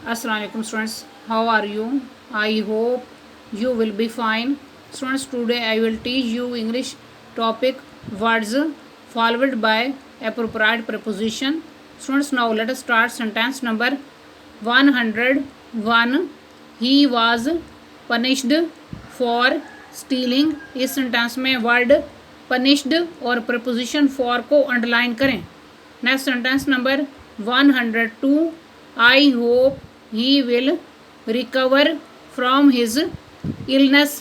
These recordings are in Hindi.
Assalamu alaikum students, how are you? I hope you will be fine. Students, today I will teach you English topic words followed by appropriate preposition. Students, now let us start sentence number 101. He was punished for stealing. इस सेंटेंस में वर्ड punished और preposition for को अंडरलाइन करें. Next sentence number 102. I hope he will recover from his illness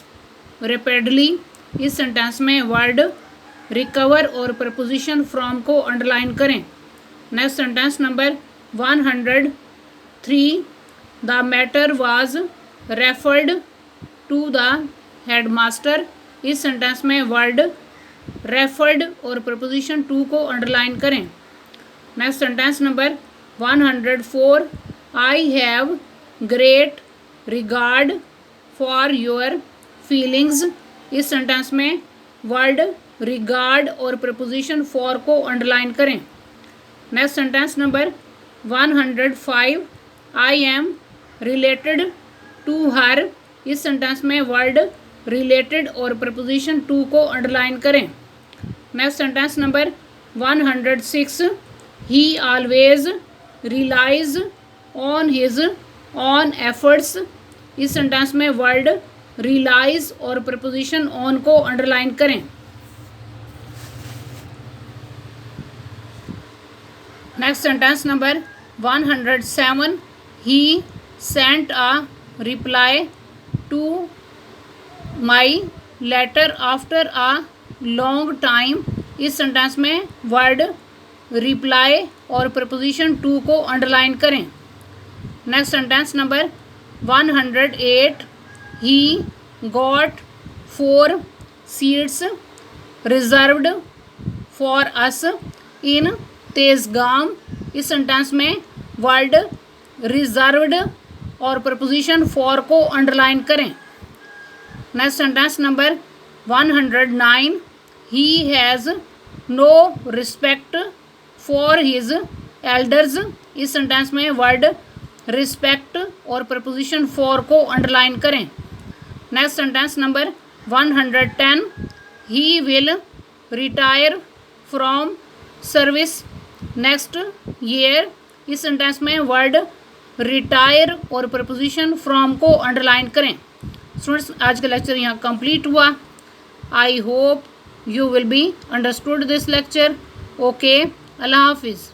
rapidly. इस सेंटेंस में वर्ड रिकवर और प्रपोजिशन फ्रॉम को अंडरलाइन करें. Next sentence number 103. The matter was referred to the headmaster. इस सेंटेंस में वर्ड रेफर्ड और प्रपोजिशन टू को अंडरलाइन करें. Next sentence number 104. I have great regard for your feelings. इस सेंटेंस में वर्ड रिगार्ड और प्रपोजिशन फॉर को अंडरलाइन करें. Next sentence number 105. I am related to her. इस सेंटेंस में वर्ड रिलेटेड और प्रपोजिशन टू को अंडरलाइन करें. Next sentence number 106. He always relies on his own efforts. इस सेंटेंस में वर्ड रिलाइज और प्रपोजिशन ऑन को अंडरलाइन करें. Next sentence number 107. He sent a reply to my letter after a long time. इस सेंटेंस में वर्ड रिप्लाई और प्रपोजिशन टू को अंडरलाइन करें. Next sentence number 108. He got 4 seats reserved for us in Tezgam. इस सेंटेंस में वर्ड रिजर्व्ड और प्रपोजिशन फॉर को अंडरलाइन करें. Next sentence number 109. He has no respect for his elders. इस सेंटेंस में वर्ड रिस्पेक्ट और प्रपोजिशन फॉर को अंडरलाइन करें. Next sentence number 110. He will retire from service next year. इस सेंटेंस में वर्ड रिटायर और प्रपोजिशन फ्रॉम को अंडरलाइन करें. स्टूडेंट्स, आज का लेक्चर यहाँ कंप्लीट हुआ. I hope you will be understood this lecture. Okay, Allah Hafiz.